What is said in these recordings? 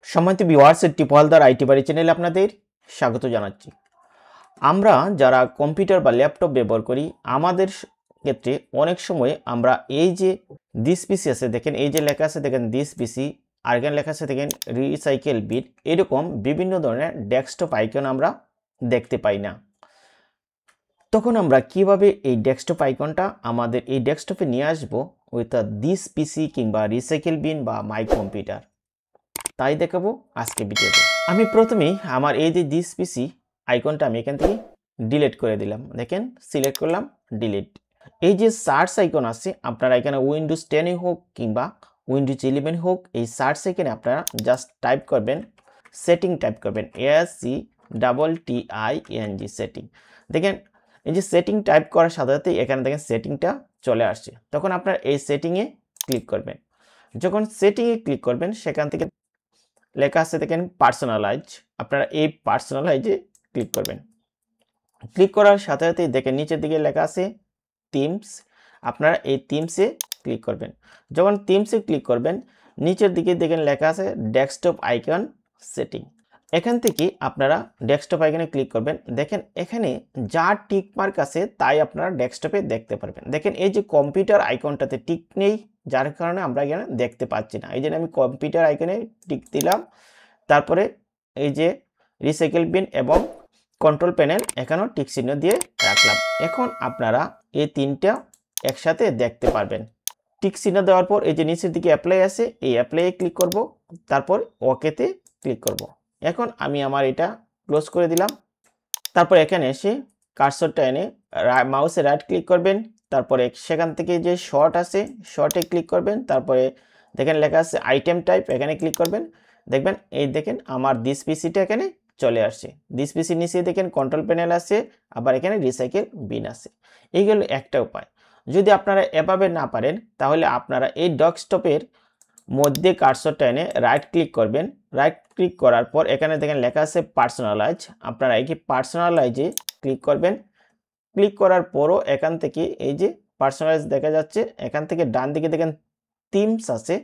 সম্মানিত viewers, টিপলদার IT বাড়ি চ্যানেলে আপনাদের স্বাগত জানাচ্ছি। আমরা যারা কম্পিউটার বা ল্যাপটপ ব্যবহার করি, আমাদের ক্ষেত্রে অনেক সময় আমরা এই যে দিস পিসি আছে, দেখেন এই যে লেখা আছে, দেখেন দিস পিসি, আর এখানে লেখা আছে দেখেন রিসাইকেল বিট, এরকম বিভিন্ন ধরনের ডেস্কটপ আইকন আমরা দেখতে পাই না। তখন আমরা কিভাবে এই ডেস্কটপ আইকনটা আমাদের এই ডেস্কটপে নিয়ে আসবো উইথ দিস পিসি কিংবা রিসাইকেল বিন বা মাই কম্পিউটার, তাই দেখাবো আজকে ভিডিওতে। আমি প্রথমেই আমার এই যে দিস পিসি আইকনটা আমি এখান থেকে ডিলিট করে দিলাম। দেখেন সিলেক্ট করলাম, ডিলিট। এই যে সার্চ আইকন আছে, আপনারা এখানে উইন্ডোজ 10 হোক কিংবা উইন্ডোজ 11 হোক, এই সার্চ আইকনে আপনারা জাস্ট টাইপ করবেন সেটিং, টাইপ করবেন SETTING সেটিং। দেখেন এই যে সেটিং টাইপ করার সাথে সাথে এখানে দেখেন সেটিংটা চলে আসছে। তখন আপনারা এই সেটিংয়ে ক্লিক করবেন। যখন সেটিংয়ে ক্লিক করবেন, সেখান থেকে লেখা আছে দেখেন পার্সোনালাইজ, আপনারা এই পার্সোনালাইজে ক্লিক করবেন। ক্লিক করার সাথে সাথে দেখেন নিচের দিকে লেখা আছে থিমস, আপনারা এই থিমসে ক্লিক করবেন। যখন থিমসে ক্লিক করবেন, নিচের দিকে দেখেন লেখা আছে ডেস্কটপ আইকন সেটিং। এখান থেকে আপনারা ডেস্কটপ আইকনে ক্লিক করবেন। দেখেন এখানে যা টিক মার্ক আছে তাই আপনারা ডেস্কটপে দেখতে পারবেন। দেখেন এই যে কম্পিউটার আইকনটাতে টিক নেই, যার কারণে আমরা এখানে দেখতে পাচ্ছি না। এই জন্য আমি কম্পিউটার আইকনে টিক দিলাম, তারপরে এই যে রিসাইকেল বিন এবং কন্ট্রোল প্যানেল এখানেও টিক চিহ্ন দিয়ে রাখলাম। এখন আপনারা এই তিনটা একসাথে দেখতে পারবেন। টিক চিহ্ন দেওয়ার পর এই যে নিচের দিকে অ্যাপ্লাই আছে, এই অ্যাপ্লাইয়ে ক্লিক করব, তারপর ওকেতে ক্লিক করব। এখন আমি আমার এটা ক্লোজ করে দিলাম। তারপর এখানে এসে কার্সরটা এনে মাউসে রাইট ক্লিক করবেন, তারপরে সেখান থেকে যে শর্ট আছে শর্টে ক্লিক করবেন, তারপরে দেখেন লেখা আছে আইটেম টাইপ, এখানে ক্লিক করবেন। দেখবেন এই দেখেন আমার দিস পিসিটা এখানে চলে আসছে। দিস পিসির নিচে দেখেন কন্ট্রোল প্যানেল আছে, আবার এখানে রিসাইকেল বিন আছে। এইগুলো একটা উপায়। যদি আপনারা এভাবে না পারেন, তাহলে আপনারা এই ডেস্কটপের মধ্যে কার্সরটা এনে রাইট ক্লিক করবেন। রাইট ক্লিক করার পর এখানে দেখেন লেখা আছে পার্সোনালাইজ, আপনারা এই পার্সোনালাইজে ক্লিক করবেন। ক্লিক করার পরও এখান থেকে এই যে পার্সোনালাইজ দেখা যাচ্ছে, এখান থেকে ডান দিকে দেখেন থিমস আছে,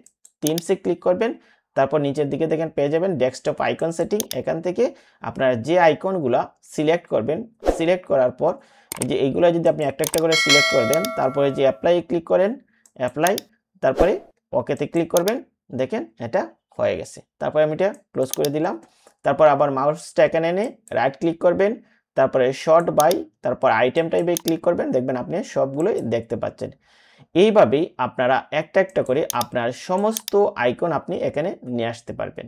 থিমসে ক্লিক করবেন। তারপর নিচের দিকে দেখেন পেয়ে যাবেন ডেস্কটপ আইকন সেটিং। এখান থেকে আপনারা যে আইকনগুলো সিলেক্ট করবেন, সিলেক্ট করার পর এই যে এইগুলো যদি আপনি একটা একটা করে সিলেক্ট করে দেন, তারপরে যে অ্যাপ্লাই ক্লিক করেন, অ্যাপ্লাই, তারপরে ওকেতে ক্লিক করবেন। দেখেন এটা হয়ে গেছে। তারপরে আমি এটা ক্লোজ করে দিলাম। তারপর আবার মাউসটা এখানে এনে রাইট ক্লিক করবেন, তারপরে শর্ট বাই, তারপর আইটেম টাইপে ক্লিক করবেন। দেখবেন আপনি সবগুলোই দেখতে পাচ্ছেন। এইভাবেই আপনারা একটা একটা করে আপনার সমস্ত আইকন আপনি এখানে নিয়ে আসতে পারবেন।